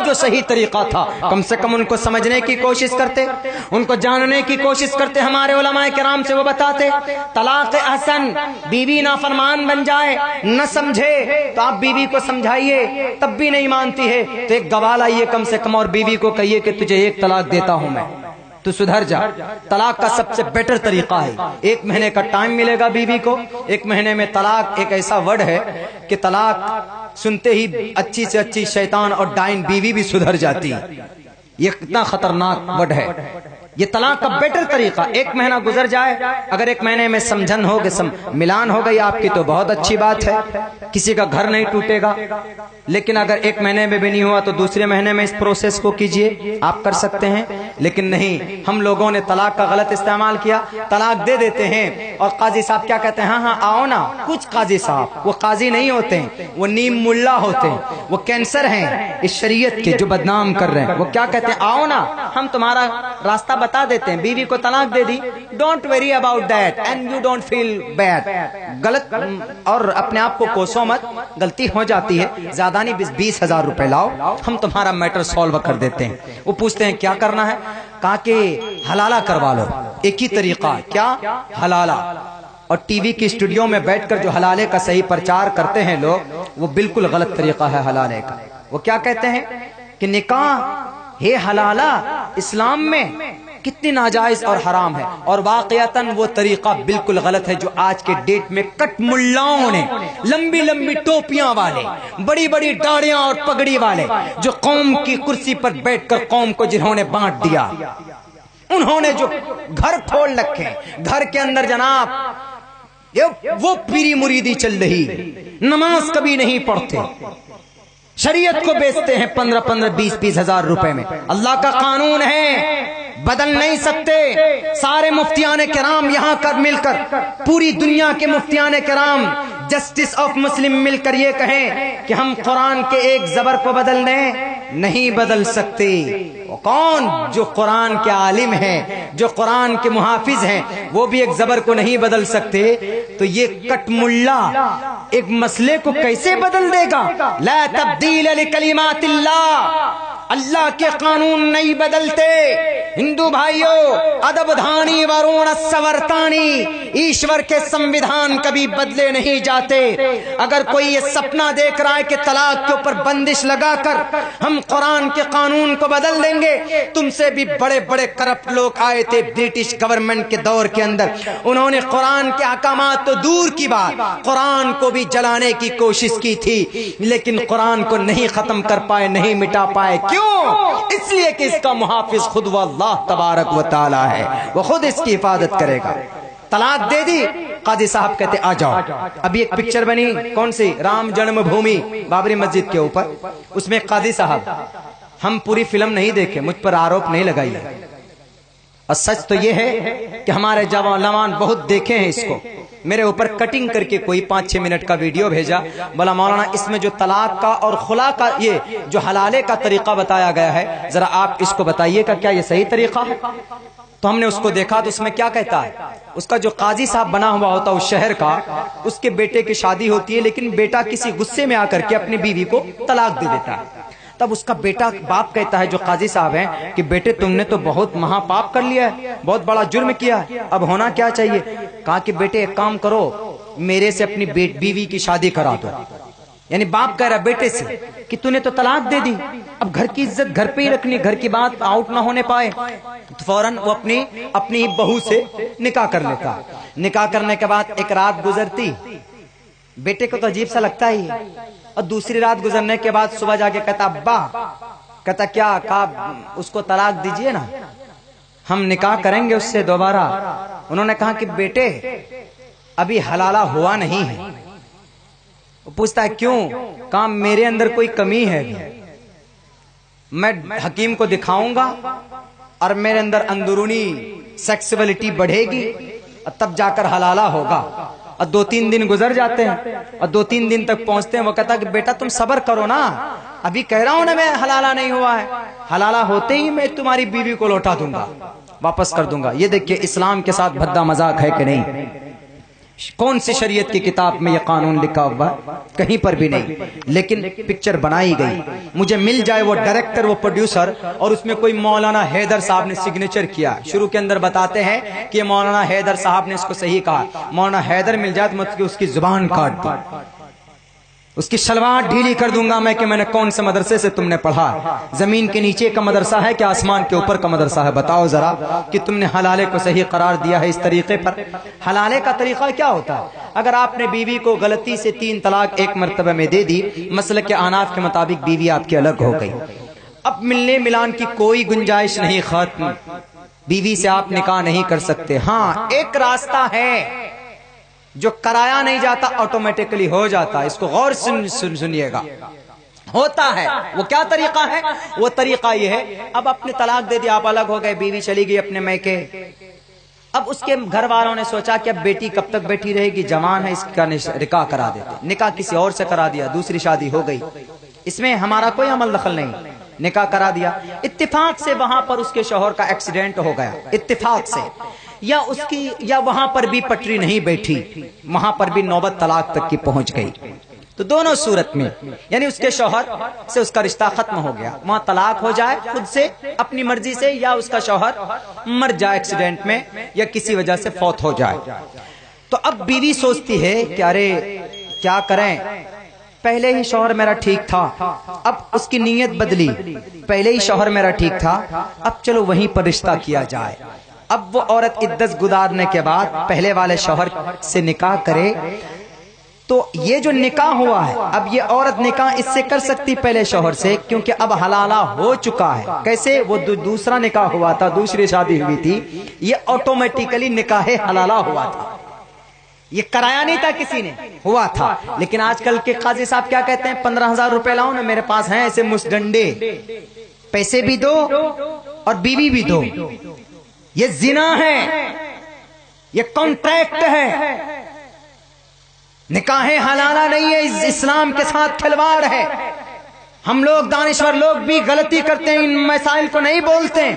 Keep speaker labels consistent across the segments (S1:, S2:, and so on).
S1: جو صحیح طریقہ تھا کم سے کم ان کو سمجھنے کی کوشش کرتے، ان کو جاننے کی کوشش کرتے، ہمارے علماء کرام سے وہ بتاتے۔ طلاق احسن، بیوی نافرمان بن جائے نہ سمجھے تو آپ بیوی کو سمجھائیے، تب بھی نہیں مانتی ہے تو ایک گواہ لائیے کم سے کم، اور بیوی کو کہیے کہ تجھے ایک طلاق دیتا ہوں میں، تو سدھر جا۔ طلاق کا سب سے بیٹر طریقہ ہے 1 مہینے کا ٹائم ملے گا بیوی کو، 1 مہینے میں طلاق ایک ایسا ورڈ ہے کہ طلاق سنتے ہی اچھی سے اچھی شیطان اور ڈائن بیوی بھی سدھر جاتی ہے، یہ کتنا خطرناک ورڈ ہے۔ یہ طلاق کا بیٹر طریقہ، 1 مہینہ گزر جائے، اگر 1 مہینے میں سمجھن ہو گئے، ملان ہو گئی آپ کی تو بہت اچھی بات ہے، کسی کا گھر نہیں ٹوٹے گا۔ لیکن اگر 1 مہینے میں بھی نہیں ہوا تو دوسرے مہینے میں اس پروسیس کو کیجئے، آپ کر سکتے ہیں۔ لیکن نہیں، ہم لوگوں نے طلاق کا غلط استعمال کیا، طلاق دے دیتے ہیں اور قاضی صاحب کیا کہتے ہیں، ہاں ہاں آؤ نا۔ کچھ قاضی صاحب وہ قاضی نہیں ہوتے ہیں، وہ نیم ملا ہوتے ہیں، وہ کینسر ہیں اس شریعت کے جو بدنام کر رہے ہیں۔ وہ کیا کہتے ہیں، آؤ نا ہم تمہارا راستہ بتا دیتے ہیں، بیوی کو طلاق دے دی، don't worry about that and you don't feel bad. غلط اور اپنے آپ کو کوسو مت، غلطی ہو جاتی ہے، زیادہ نہیں 20,000 روپے لاؤ، ہم تمہارا میٹر سولو کر دیتے ہیں۔ وہ پوچھتے ہیں کیا کرنا ہے، کہا کہ حلالہ کروا لو، ایک ہی طریقہ ہے، کیا حلالہ۔ اور ٹی وی کی اسٹوڈیو میں بیٹھ کر جو حلالے کا صحیح پرچار کرتے ہیں لوگ، وہ بالکل غلط طریقہ ہے حلالے کا۔ وہ کیا کہتے ہیں کہ نکاح ہے حلالہ اسلام میں کتنی ناجائز اور حرام ہے، اور واقعتاً وہ طریقہ بالکل غلط ہے جو آج کے ڈیٹ میں کٹ ملاؤں نے، لمبی لمبی ٹوپیاں والے، بڑی بڑی داڑیاں اور پگڑی والے، جو قوم کی کرسی پر بیٹھ کر قوم کو جنہوں نے بانٹ دیا، انہوں نے جو گھر کھول رکھے، گھر کے اندر جناب وہ پیری مریدی چل رہی، نماز کبھی نہیں پڑھتے، شریعت کو بیچتے ہیں 15,000 20,000 روپے میں۔ اللہ کا قانون ہے، بدل نہیں سکتے۔ سارے مفتیان کرام یہاں کر مل کر، پوری دنیا کے مفتیان کرام جسٹس آف مسلم مل کر یہ کہیں کہ ہم قرآن کے ایک زبر کو بدل دیں، نہیں بدل سکتے۔ وہ کون؟ جو قرآن کے عالم ہیں، جو قرآن کے محافظ ہیں، وہ بھی ایک زبر کو نہیں بدل سکتے، تو یہ کٹ ملا ایک مسئلے کو کیسے بدل دے گا؟ لا تبدیل لکلمات اللہ، اللہ کے قانون نہیں بدلتے۔ ہندو بھائیوں، ادب دھانی ورون سورتانی، ایشور کے سمویدھان کبھی بدلے نہیں جاتے۔ اگر کوئی یہ سپنا دیکھ رہا ہے کہ طلاق کے اوپر بندش لگا کر ہم قرآن کے قانون کو بدل دیں گے، تم سے بھی بڑے بڑے کرپٹ لوگ آئے تھے برٹش گورنمنٹ کے دور کے اندر، انہوں نے قرآن کے احکامات تو دور کی بات، قرآن کو بھی جلانے کی کوشش کی تھی، لیکن قرآن کو نہیں ختم کر پائے، نہیں مٹا پائے۔ کیوں؟ اس لیے کہ اس کا محافظ خود وہ اللہ تبارک و تعالی ہے، وہ خود اس کی حفاظت کرے گا۔ طلاق دے دی، قاضی صاحب کہتے آ جاؤ۔ ابھی ایک پکچر بنی، کون سی؟ رام جنم بھومی، بابری مسجد کے اوپر، اس میں قاضی صاحب، ہم پوری فلم نہیں دیکھے، مجھ پر آروپ نہیں لگائیے، اور سچ تو یہ ہے کہ ہمارے جوان بہت دیکھے ہیں اس کو۔ میرے اوپر کٹنگ کر کے کوئی 5-6 منٹ کا ویڈیو بھیجا، بولا مولانا اس میں جو طلاق کا اور خلا کا یہ جو حلالے کا طریقہ بتایا گیا ہے، ذرا آپ اس کو بتائیے کہ کیا یہ صحیح طریقہ ہے؟ تو ہم نے اس کو دیکھا تو اس میں کیا کہتا ہے، اس کا جو قاضی صاحب بنا ہوا ہوتا ہے اس شہر کا، اس کے بیٹے کی شادی ہوتی ہے، لیکن بیٹا کسی غصے میں آ کر کے اپنی بیوی کو طلاق دے دیتا ہے۔ تب اس کا بیٹا باپ کہتا ہے جو قاضی صاحب ہیں کہ بیٹے تم نے تو بہت مہا پاپ کر لیا ہے، بہت بڑا جرم کیا ہے، اب ہونا کیا چاہیے؟ کہا کہ بیٹے ایک کام کرو، میرے سے اپنی بیوی کی شادی کرا دو۔ یعنی باپ کہہ رہا بیٹے سے کہ تو نے تو طلاق دے دی، اب گھر کی عزت گھر پہ ہی رکھنی، گھر کی بات آؤٹ نہ ہونے پائے، تو فوراً وہ اپنی بہو سے نکاح کر لیتا۔ نکاح کرنے کے بعد ایک رات گزرتی، بیٹے کو تو عجیب سا لگتا ہی، اور دوسری رات گزرنے کے بعد صبح جا کے کہتا ابا، کہتا کیا؟ کہا اس کو طلاق دیجئے نا، ہم نکاح کریں گے اس سے دوبارہ۔ انہوں نے کہا کہ بیٹے ابھی حلالہ ہوا نہیں ہے۔ وہ پوچھتا ہے کیوں؟ کہا میرے اندر کوئی کمی ہے، میں حکیم کو دکھاؤں گا اور میرے اندر اندرونی سیکسولیٹی بڑھے گی، تب جا کر حلالہ ہوگا۔ اور 2-3 دن گزر جاتے ہیں، اور 2-3 دن تک پہنچتے ہیں، وہ کہتا کہ بیٹا تم صبر کرو نا، ابھی کہہ رہا ہوں نا میں حلالہ نہیں ہوا ہے، حلالہ ہوتے ہی میں تمہاری بیوی کو لوٹا دوں گا، واپس کر دوں گا۔ یہ دیکھیے اسلام کے ساتھ بھدا مذاق ہے کہ نہیں۔ کون سی شریعت کی کتاب میں یہ قانون لکھا ہوا؟ کہیں پر بھی نہیں. لیکن پکچر بنائی گئی. مجھے مل جائے وہ ڈائریکٹر، وہ پروڈیوسر، اور اس میں کوئی مولانا حیدر صاحب نے سگنیچر کیا. شروع کے اندر بتاتے ہیں کہ مولانا حیدر صاحب نے اس کو صحیح کہا. مولانا حیدر مل جائے تو مجھ اس کی زبان کاٹ دوں، اس کی شلوار ڈھیلی کر دوں گا میں کہ میں نے کون سے مدرسے سے تم نے پڑھا. زمین کے نیچے کا مدرسہ ہے کہ آسمان کے اوپر کا مدرسہ ہے؟ بتاؤ ذرا کہ تم نے حلالے کو صحیح قرار دیا ہے اس طریقے پر. حلالے کا طریقہ کیا ہوتا ہے؟ اگر آپ نے بیوی کو غلطی سے 3 طلاق ایک مرتبہ میں دے دی، مسلک احناف کے مطابق بیوی آپ کی الگ ہو گئی. اب ملنے ملان کی کوئی گنجائش نہیں، ختم. بیوی سے آپ نکاح نہیں کر سکتے. ہاں ایک راستہ ہے جو کرایا نہیں جاتا، آٹومیٹکلی ہو جاتا ہے. اس کو غور سنیے گا. ہوتا ہے. وہ کیا طریقہ ہے؟ وہ طریقہ یہ ہے، اب اپنے طلاق دے دیا، آپ الگ ہو گئے، بیوی چلی گئی اپنے میکے. اب اس کے گھر والوں نے سوچا کہ اب بیٹی کب تک بیٹھی رہے گی، جوان ہے، اس کا نکاح کرا دیتے. نکاح کسی اور سے کرا دیا، دوسری شادی ہو گئی. اس میں ہمارا کوئی عمل دخل نہیں. نکاح کرا دیا، اتفاق سے وہاں پر اس کے شوہر کا ایکسیڈنٹ ہو گیا، اتفاق سے، یا اس کی یا وہاں پر بھی پٹری نہیں بیٹھی، وہاں پر بھی نوبت طلاق تک کی پہنچ گئی. تو دونوں صورت میں یعنی اس کے شوہر سے اس کا رشتہ ختم ہو گیا، وہاں طلاق ہو جائے خود سے اپنی مرضی سے، یا اس کا شوہر مر جائے ایکسیڈنٹ میں یا کسی وجہ سے فوت ہو جائے. تو اب بیوی سوچتی ہے کہ ارے کیا کریں، پہلے ہی شوہر میرا ٹھیک تھا. اب اس کی نیت بدلی، پہلے ہی شوہر میرا ٹھیک تھا، اب چلو وہیں پر رشتہ کیا جائے. اب وہ عورت عدت گزارنے کے بعد پہلے والے شوہر سے نکاح کرے. تو یہ جو نکاح ہوا ہے، اب یہ عورت نکاح اس سے کر سکتی پہلے شوہر سے، کیونکہ اب حلالہ ہو چکا ہے. کیسے؟ وہ دوسرا نکاح ہوا تھا، دوسری شادی ہوئی تھی، یہ آٹومیٹیکلی نکاح حلالہ ہوا تھا. یہ کرایا نہیں تھا کسی نے، ہوا تھا. لیکن آج کل کے قاضی صاحب کیا کہتے ہیں؟ 15,000 روپے لاؤ نا، میرے پاس ہیں ایسے مسڈنڈے، پیسے بھی دو اور بیوی بھی دو. یہ زنا ہے، یہ کانٹریکٹ ہے، نکاح حلالہ نہیں ہے، اسلام کے ساتھ کھلواڑ ہے. ہم لوگ دانشور لوگ بھی غلطی کرتے ہیں، ان مسائل کو نہیں بولتے.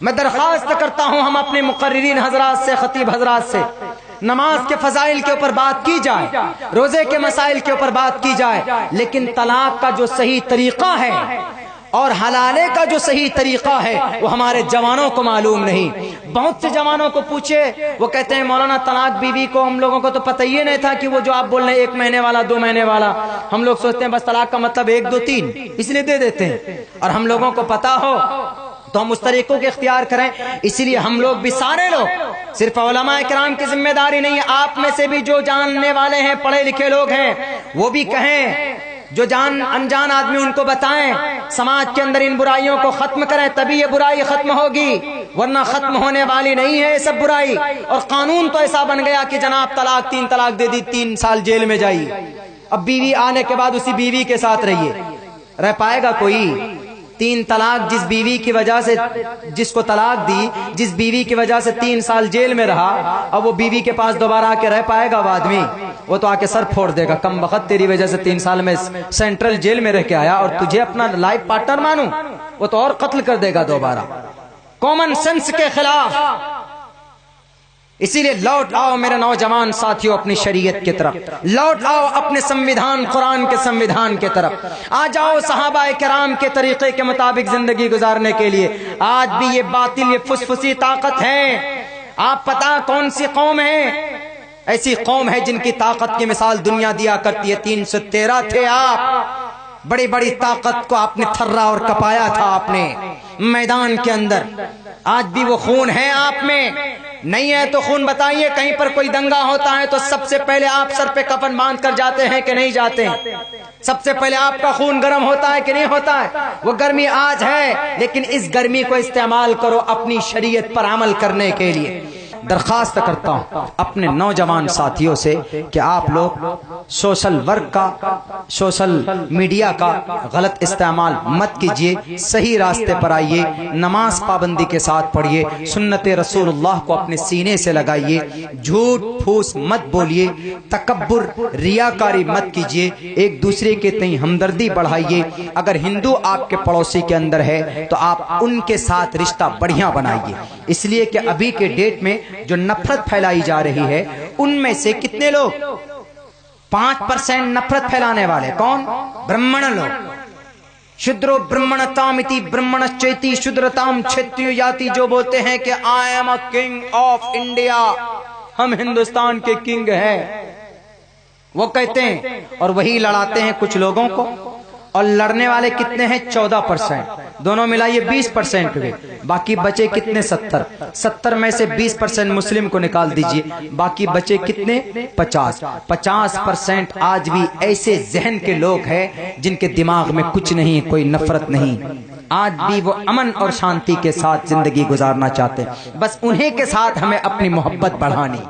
S1: میں درخواست کرتا ہوں ہم اپنے مقررین حضرات سے، خطیب حضرات سے، نماز کے فضائل کے اوپر بات کی جائے، روزے کے مسائل کے اوپر بات کی جائے، لیکن طلاق کا جو صحیح طریقہ ہے اور حلالے کا جو صحیح طریقہ ہے وہ ہمارے جوانوں کو معلوم نہیں. بہت سے جوانوں کو پوچھے، وہ کہتے ہیں مولانا طلاق بیوی کو ہم لوگوں کو تو پتہ ہی نہیں تھا کہ وہ جو آپ بول رہے ہیں 1 مہینے والا 2 مہینے والا، ہم لوگ سوچتے ہیں بس طلاق کا مطلب 1 2 3 اس لیے دے دیتے ہیں. اور ہم لوگوں کو پتا ہو تو ہم اس طریقوں کے اختیار کریں. اسی لیے ہم لوگ بھی، سارے لوگ، صرف علماء کرام کی ذمہ داری نہیں ہے، آپ میں سے بھی جو جاننے والے ہیں، پڑھے لکھے لوگ ہیں، وہ بھی کہیں، جو انجان آدمی ان کو بتائیں، سماج کے اندر ان برائیوں کو ختم کریں، تبھی یہ برائی ختم ہوگی، ورنہ ختم ہونے والی نہیں ہے یہ سب برائی. اور قانون تو ایسا بن گیا کہ جناب طلاق 3 طلاق دے دی، 3 سال جیل میں جائیے. اب بیوی آنے کے بعد اسی بیوی کے ساتھ رہیے، رہ پائے گا کوئی؟ 3 طلاق جس بیوی کی وجہ سے، جس کو طلاق دی، جس بیوی کی وجہ سے 3 سال جیل میں رہا، اب وہ بیوی کے پاس دوبارہ آ کے رہ پائے گا وہ آدمی؟ وہ تو آ کے سر پھوڑ دے گا، کم بخت تیری وجہ سے 3 سال میں سینٹرل جیل میں رہ کے آیا اور تجھے اپنا لائف پارٹنر مانوں، وہ تو اور قتل کر دے گا دوبارہ، کامن سینس کے خلاف. اسی لیے لوٹ آؤ میرے نوجوان ساتھیوں اپنی شریعت کی طرف، لوٹ آؤ اپنے سنویدھان، قرآن کے سنویدھان کی طرف آ جاؤ، صحابہ کرام کے طریقے کے مطابق زندگی گزارنے کے لیے. آج بھی یہ باطل، یہ فسفسی طاقت ہے. آپ پتہ کون سی قوم ہے؟ ایسی قوم ہے جن کی طاقت کی مثال دنیا دیا کرتی ہے. 313 تھے آپ، بڑی بڑی طاقت کو آپ نے تھرا اور کپایا تھا آپ نے میدان کے اندر. آج بھی وہ خون ہے آپ میں؟ نہیں ہے تو خون بتائیے. کہیں پر کوئی دنگا ہوتا ہے تو سب سے پہلے آپ سر پہ کفن باندھ کر جاتے ہیں کہ نہیں جاتے ہیں؟ سب سے پہلے آپ کا خون گرم ہوتا ہے کہ نہیں ہوتا ہے؟ وہ گرمی آج ہے، لیکن اس گرمی کو استعمال کرو اپنی شریعت پر عمل کرنے کے لیے. درخواست کرتا ہوں اپنے نوجوان ساتھیوں سے کہ آپ لوگ سوشل ورک کا، سوشل میڈیا کا غلط استعمال مت کیجیے، صحیح راستے پر آئیے، نماز پابندی کے ساتھ پڑھیے، سنت رسول اللہ کو اپنے سینے سے لگائیے، جھوٹ پھوس مت بولیے، تکبر ریاکاری مت کیجیے، ایک دوسرے کے تئیں ہمدردی بڑھائیے. اگر ہندو آپ کے پڑوسی کے اندر ہے تو آپ ان کے ساتھ رشتہ بڑھیا بنائیے، اس لیے کہ ابھی کے ڈیٹ میں جو نفرت پھیلائی جا رہی ہے ان میں سے کتنے لوگ 5% نفرت پھیلانے والے، کون؟ برہمن لوگ۔ شودرو برہمنتامتی برہمنچیتی شودرتام چھتیو یاتی، جو بولتے ہیں کہ I am a king of India, ہم ہندوستان کے کنگ ہیں، وہ کہتے ہیں، اور وہی لڑاتے ہیں کچھ لوگوں کو، اور لڑنے والے کتنے ہیں؟ 14%، دونوں ملائیے 20% ہوئے، باقی بچے کتنے؟ 70 میں سے 20% مسلم کو نکال دیجئے، باقی بچے کتنے؟ 50% آج بھی ایسے ذہن کے لوگ ہیں جن کے دماغ میں کچھ نہیں، کوئی نفرت نہیں، آج بھی وہ امن اور شانتی کے ساتھ زندگی گزارنا چاہتے ہیں، بس انہیں کے ساتھ ہمیں اپنی محبت بڑھانی۔